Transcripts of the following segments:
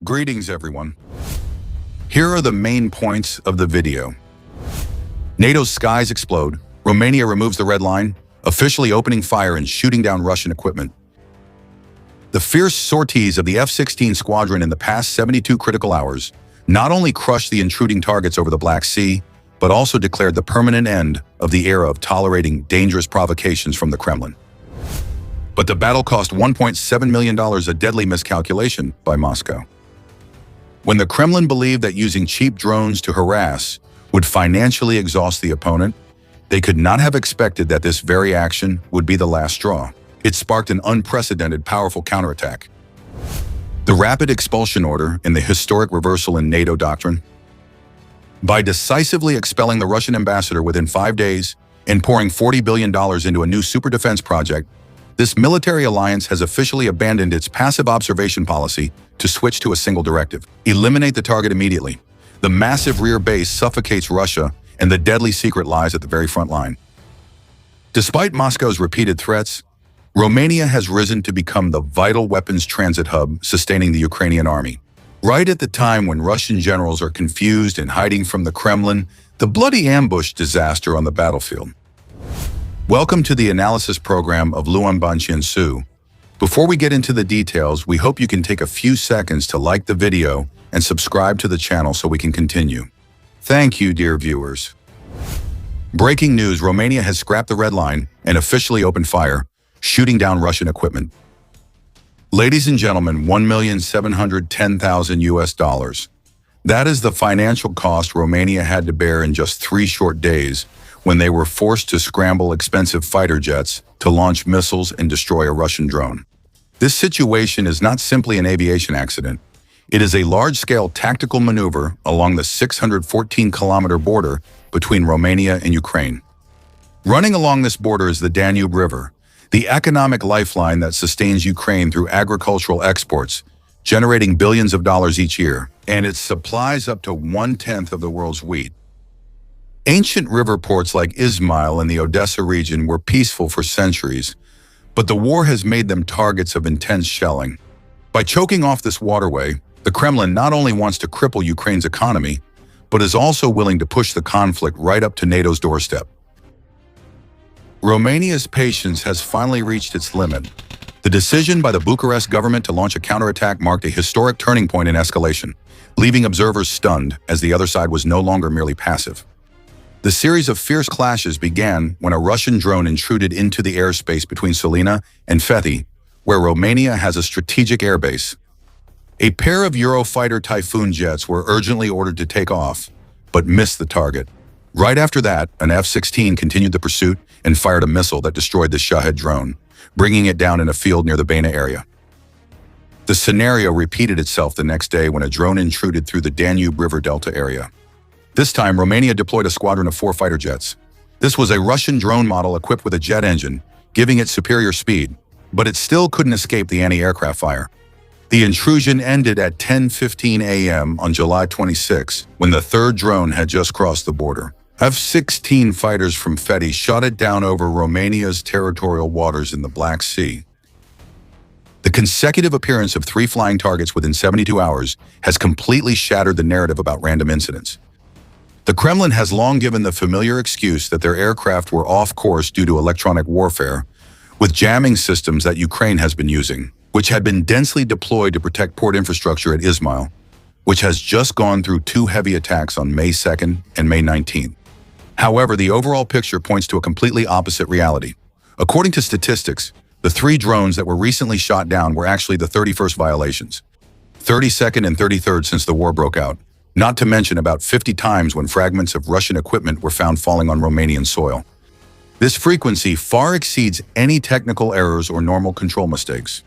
Greetings, everyone. Here are the main points of the video. NATO's skies explode. Romania removes the red line, officially opening fire and shooting down Russian equipment. The fierce sorties of the F-16 squadron in the past 72 critical hours not only crushed the intruding targets over the Black Sea, but also declared the permanent end of the era of tolerating dangerous provocations from the Kremlin. But the battle cost $1.7 million, a deadly miscalculation by Moscow. When the Kremlin believed that using cheap drones to harass would financially exhaust the opponent, they could not have expected that this very action would be the last straw. It sparked an unprecedented, powerful counterattack. The rapid expulsion order and the historic reversal in NATO doctrine. By decisively expelling the Russian ambassador within 5 days and pouring $40 billion into a new super defense project, this military alliance has officially abandoned its passive observation policy to switch to a single directive: eliminate the target immediately. The massive rear base suffocates Russia, and the deadly secret lies at the very front line. Despite Moscow's repeated threats, Romania has risen to become the vital weapons transit hub sustaining the Ukrainian army. Right at the time when Russian generals are confused and hiding from the Kremlin, the bloody ambush disaster on the battlefield. Welcome to the analysis program of Luan Banqiansu. Before we get into the details, we hope you can take a few seconds to like the video and subscribe to the channel so we can continue. Thank you, dear viewers. Breaking news: Romania has scrapped the red line and officially opened fire, shooting down Russian equipment. Ladies and gentlemen, $1,710,000 US. That is the financial cost Romania had to bear in just 3 short days, when they were forced to scramble expensive fighter jets to launch missiles and destroy a Russian drone. This situation is not simply an aviation accident. It is a large-scale tactical maneuver along the 614-kilometer border between Romania and Ukraine. Running along this border is the Danube River, the economic lifeline that sustains Ukraine through agricultural exports, generating billions of dollars each year, and it supplies up to 1/10 of the world's wheat. Ancient river ports like Izmail in the Odessa region were peaceful for centuries, but the war has made them targets of intense shelling. By choking off this waterway, the Kremlin not only wants to cripple Ukraine's economy, but is also willing to push the conflict right up to NATO's doorstep. Romania's patience has finally reached its limit. The decision by the Bucharest government to launch a counterattack marked a historic turning point in escalation, leaving observers stunned as the other side was no longer merely passive. The series of fierce clashes began when a Russian drone intruded into the airspace between Sulina and Fethi, where Romania has a strategic airbase. A pair of Eurofighter Typhoon jets were urgently ordered to take off, but missed the target. Right after that, an F-16 continued the pursuit and fired a missile that destroyed the Shahed drone, bringing it down in a field near the Baina area. The scenario repeated itself the next day when a drone intruded through the Danube River Delta area. This time, Romania deployed a squadron of 4 fighter jets. This was a Russian drone model equipped with a jet engine, giving it superior speed, but it still couldn't escape the anti-aircraft fire. The intrusion ended at 10:15 a.m. on July 26, when the 3rd drone had just crossed the border. F-16 fighters from Fethi shot it down over Romania's territorial waters in the Black Sea. The consecutive appearance of 3 flying targets within 72 hours has completely shattered the narrative about random incidents. The Kremlin has long given the familiar excuse that their aircraft were off course due to electronic warfare, with jamming systems that Ukraine has been using, which had been densely deployed to protect port infrastructure at Izmail, which has just gone through 2 heavy attacks on May 2nd and May 19th. However, the overall picture points to a completely opposite reality. According to statistics, the 3 drones that were recently shot down were actually the 31st violations, 32nd and 33rd since the war broke out, not to mention about 50 times when fragments of Russian equipment were found falling on Romanian soil. This frequency far exceeds any technical errors or normal control mistakes.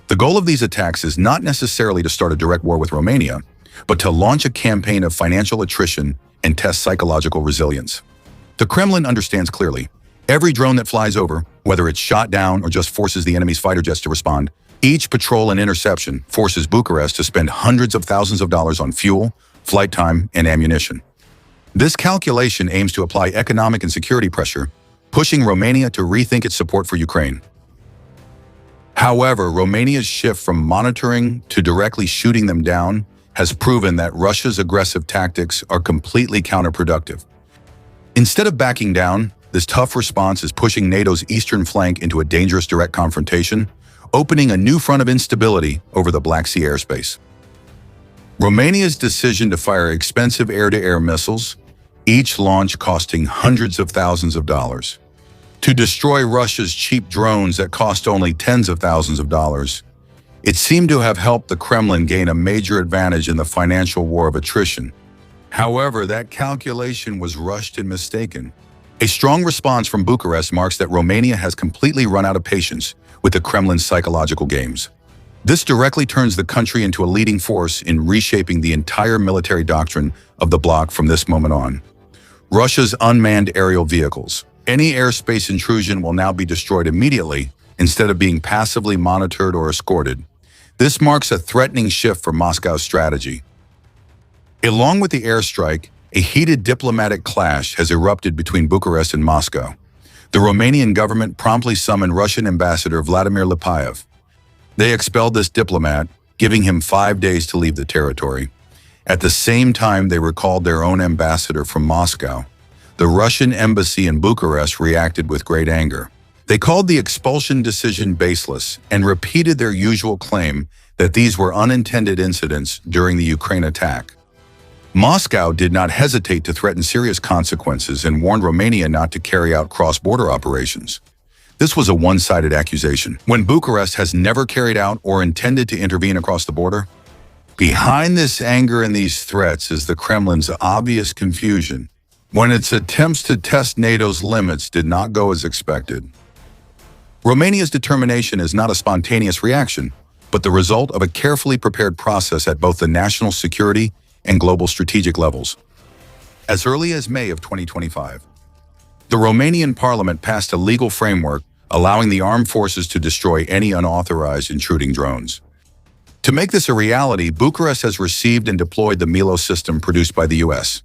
The goal of these attacks is not necessarily to start a direct war with Romania, but to launch a campaign of financial attrition and test psychological resilience. The Kremlin understands clearly, every drone that flies over, whether it's shot down or just forces the enemy's fighter jets to respond, each patrol and interception forces Bucharest to spend hundreds of thousands of dollars on fuel, flight time, and ammunition. This calculation aims to apply economic and security pressure, pushing Romania to rethink its support for Ukraine. However, Romania's shift from monitoring to directly shooting them down has proven that Russia's aggressive tactics are completely counterproductive. Instead of backing down, this tough response is pushing NATO's eastern flank into a dangerous direct confrontation, opening a new front of instability over the Black Sea airspace. Romania's decision to fire expensive air-to-air missiles, each launch costing hundreds of thousands of dollars, to destroy Russia's cheap drones that cost only tens of thousands of dollars, it seemed to have helped the Kremlin gain a major advantage in the financial war of attrition. However, that calculation was rushed and mistaken. A strong response from Bucharest marks that Romania has completely run out of patience with the Kremlin's psychological games. This directly turns the country into a leading force in reshaping the entire military doctrine of the bloc from this moment on. Russia's unmanned aerial vehicles. Any airspace intrusion will now be destroyed immediately instead of being passively monitored or escorted. This marks a threatening shift for Moscow's strategy. Along with the airstrike, a heated diplomatic clash has erupted between Bucharest and Moscow. The Romanian government promptly summoned Russian ambassador Vladimir Lipayev. They expelled this diplomat, giving him 5 days to leave the territory. At the same time, they recalled their own ambassador from Moscow. The Russian embassy in Bucharest reacted with great anger. They called the expulsion decision baseless and repeated their usual claim that these were unintended incidents during the Ukraine attack. Moscow did not hesitate to threaten serious consequences and warned Romania not to carry out cross-border operations. This was a one-sided accusation, when Bucharest has never carried out or intended to intervene across the border. Behind this anger and these threats is the Kremlin's obvious confusion, when its attempts to test NATO's limits did not go as expected. Romania's determination is not a spontaneous reaction, but the result of a carefully prepared process at both the national security and global strategic levels. As early as May of 2025, the Romanian parliament passed a legal framework allowing the armed forces to destroy any unauthorized intruding drones. To make this a reality, Bucharest has received and deployed the Milo system produced by the US.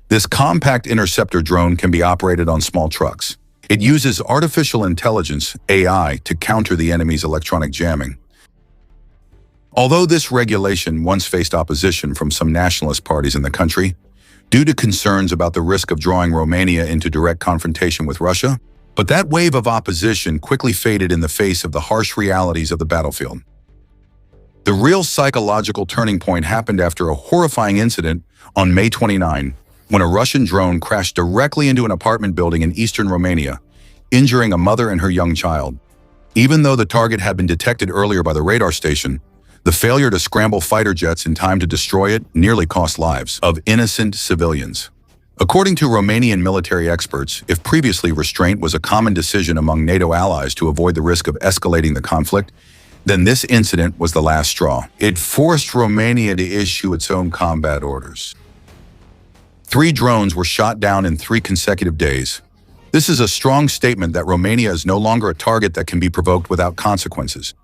This compact interceptor drone can be operated on small trucks. It uses artificial intelligence, AI, to counter the enemy's electronic jamming. Although this regulation once faced opposition from some nationalist parties in the country, due to concerns about the risk of drawing Romania into direct confrontation with Russia, but that wave of opposition quickly faded in the face of the harsh realities of the battlefield. The real psychological turning point happened after a horrifying incident on May 29, when a Russian drone crashed directly into an apartment building in eastern Romania, injuring a mother and her young child. Even though the target had been detected earlier by the radar station, the failure to scramble fighter jets in time to destroy it nearly cost lives of innocent civilians. According to Romanian military experts, if previously restraint was a common decision among NATO allies to avoid the risk of escalating the conflict, then this incident was the last straw. It forced Romania to issue its own combat orders. 3 drones were shot down in 3 consecutive days. This is a strong statement that Romania is no longer a target that can be provoked without consequences.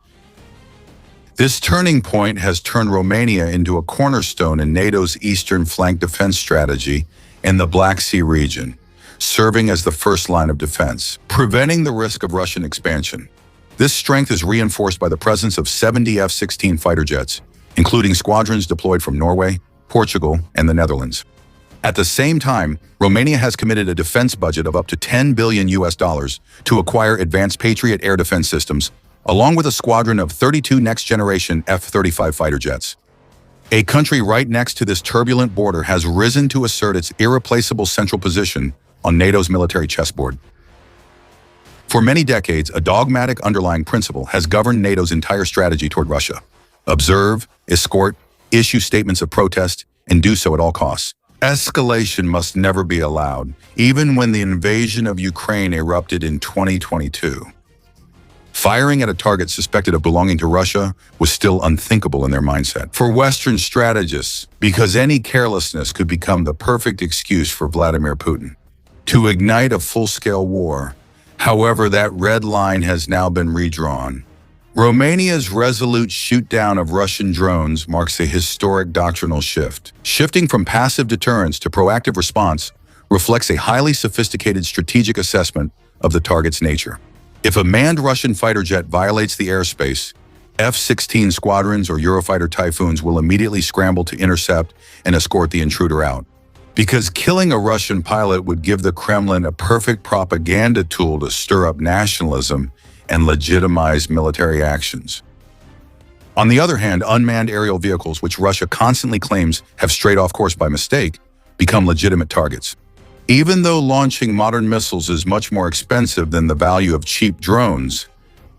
This turning point has turned Romania into a cornerstone in NATO's eastern flank defense strategy in the Black Sea region, serving as the first line of defense, preventing the risk of Russian expansion. This strength is reinforced by the presence of 70 F-16 fighter jets, including squadrons deployed from Norway, Portugal, and the Netherlands. At the same time, Romania has committed a defense budget of up to $10 billion to acquire advanced Patriot air defense systems, along with a squadron of 32 next-generation F-35 fighter jets. A country right next to this turbulent border has risen to assert its irreplaceable central position on NATO's military chessboard. For many decades, a dogmatic underlying principle has governed NATO's entire strategy toward Russia: observe, escort, issue statements of protest, and do so at all costs. Escalation must never be allowed, even when the invasion of Ukraine erupted in 2022. Firing at a target suspected of belonging to Russia was still unthinkable in their mindset for Western strategists, because any carelessness could become the perfect excuse for Vladimir Putin to ignite a full-scale war. However, that red line has now been redrawn. Romania's resolute shoot-down of Russian drones marks a historic doctrinal shift. Shifting from passive deterrence to proactive response reflects a highly sophisticated strategic assessment of the target's nature. If a manned Russian fighter jet violates the airspace, F-16 squadrons or Eurofighter Typhoons will immediately scramble to intercept and escort the intruder out. Because killing a Russian pilot would give the Kremlin a perfect propaganda tool to stir up nationalism and legitimize military actions. On the other hand, unmanned aerial vehicles, which Russia constantly claims have strayed off course by mistake, become legitimate targets. Even though launching modern missiles is much more expensive than the value of cheap drones,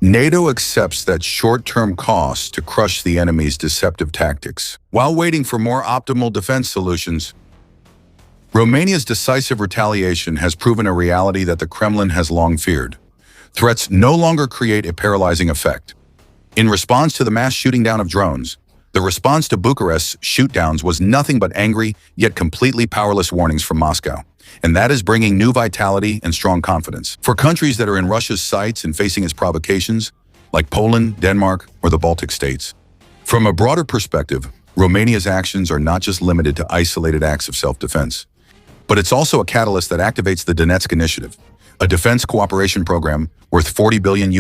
NATO accepts that short-term costs to crush the enemy's deceptive tactics. While waiting for more optimal defense solutions, Romania's decisive retaliation has proven a reality that the Kremlin has long feared. Threats no longer create a paralyzing effect. In response to the mass shooting down of drones, the response to Bucharest's shoot-downs was nothing but angry, yet completely powerless warnings from Moscow. And that is bringing new vitality and strong confidence. For countries that are in Russia's sights and facing its provocations, like Poland, Denmark, or the Baltic states. From a broader perspective, Romania's actions are not just limited to isolated acts of self-defense, but it's also a catalyst that activates the Donetsk Initiative, a defense cooperation program worth $40 billion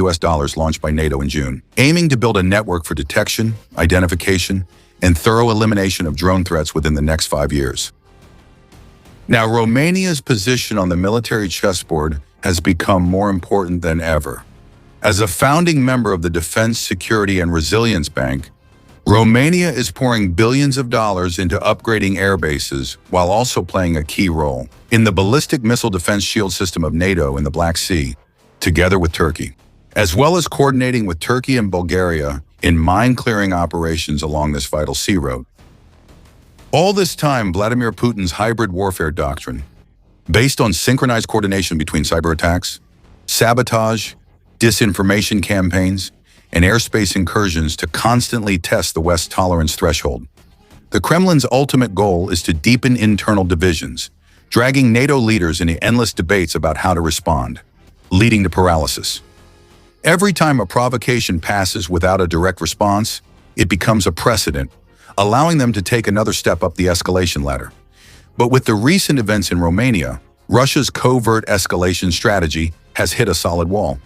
launched by NATO in June, aiming to build a network for detection, identification, and thorough elimination of drone threats within the next 5 years. Now, Romania's position on the military chessboard has become more important than ever. As a founding member of the Defense, Security, and Resilience Bank, Romania is pouring billions of dollars into upgrading air bases while also playing a key role in the ballistic missile defense shield system of NATO in the Black Sea, together with Turkey, as well as coordinating with Turkey and Bulgaria in mine-clearing operations along this vital sea route. All this time, Vladimir Putin's hybrid warfare doctrine, based on synchronized coordination between cyber attacks, sabotage, disinformation campaigns, and airspace incursions to constantly test the West's tolerance threshold. The Kremlin's ultimate goal is to deepen internal divisions, dragging NATO leaders into endless debates about how to respond, leading to paralysis. Every time a provocation passes without a direct response, it becomes a precedent, allowing them to take another step up the escalation ladder. But with the recent events in Romania, Russia's covert escalation strategy has hit a solid wall.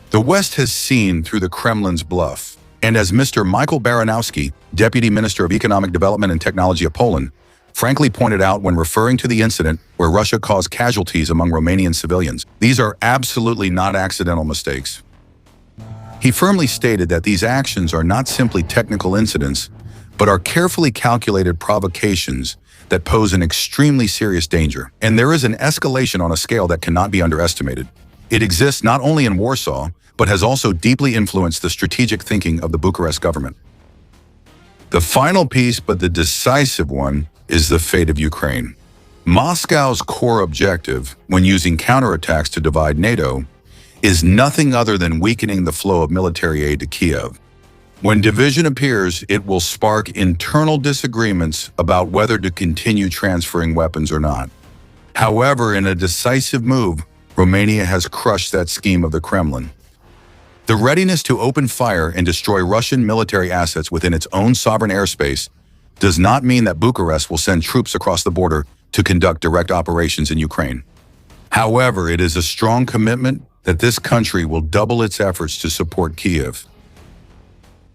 The West has seen through the Kremlin's bluff, and as Mr. Michael Baranowski, Deputy Minister of Economic Development and Technology of Poland, frankly pointed out when referring to the incident where Russia caused casualties among Romanian civilians, these are absolutely not accidental mistakes. He firmly stated that these actions are not simply technical incidents, but are carefully calculated provocations that pose an extremely serious danger. And there is an escalation on a scale that cannot be underestimated. It exists not only in Warsaw, but has also deeply influenced the strategic thinking of the Bucharest government. The final piece, but the decisive one, is the fate of Ukraine. Moscow's core objective, when using counterattacks to divide NATO, is nothing other than weakening the flow of military aid to Kiev. When division appears, it will spark internal disagreements about whether to continue transferring weapons or not. However, in a decisive move, Romania has crushed that scheme of the Kremlin. The readiness to open fire and destroy Russian military assets within its own sovereign airspace does not mean that Bucharest will send troops across the border to conduct direct operations in Ukraine. However, it is a strong commitment that this country will double its efforts to support Kiev.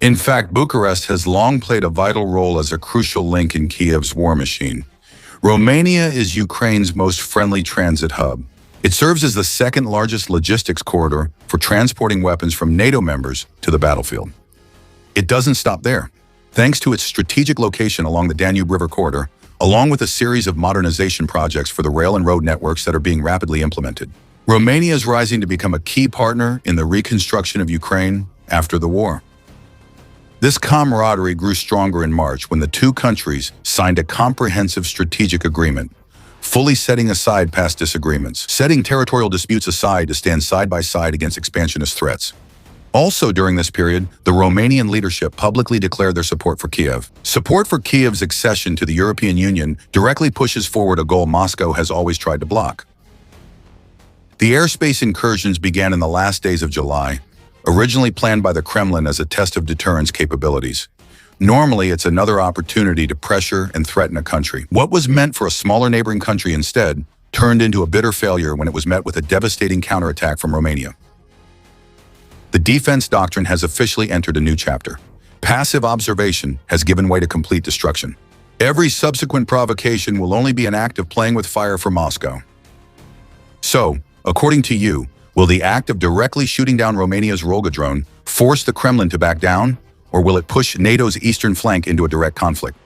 In fact, Bucharest has long played a vital role as a crucial link in Kiev's war machine. Romania is Ukraine's most friendly transit hub. It serves as the second largest logistics corridor for transporting weapons from NATO members to the battlefield. It doesn't stop there. Thanks to its strategic location along the Danube River corridor, along with a series of modernization projects for the rail and road networks that are being rapidly implemented, Romania is rising to become a key partner in the reconstruction of Ukraine after the war. This camaraderie grew stronger in March when the two countries signed a comprehensive strategic agreement, fully setting aside past disagreements, setting territorial disputes aside to stand side by side against expansionist threats. Also during this period, the Romanian leadership publicly declared their support for Kiev. Support for Kiev's accession to the European Union directly pushes forward a goal Moscow has always tried to block. The airspace incursions began in the last days of July, originally planned by the Kremlin as a test of deterrence capabilities. Normally, it's another opportunity to pressure and threaten a country. What was meant for a smaller neighboring country instead turned into a bitter failure when it was met with a devastating counterattack from Romania. The defense doctrine has officially entered a new chapter. Passive observation has given way to complete destruction. Every subsequent provocation will only be an act of playing with fire for Moscow. So, according to you, will the act of directly shooting down Romania's Volga drone force the Kremlin to back down, or will it push NATO's eastern flank into a direct conflict?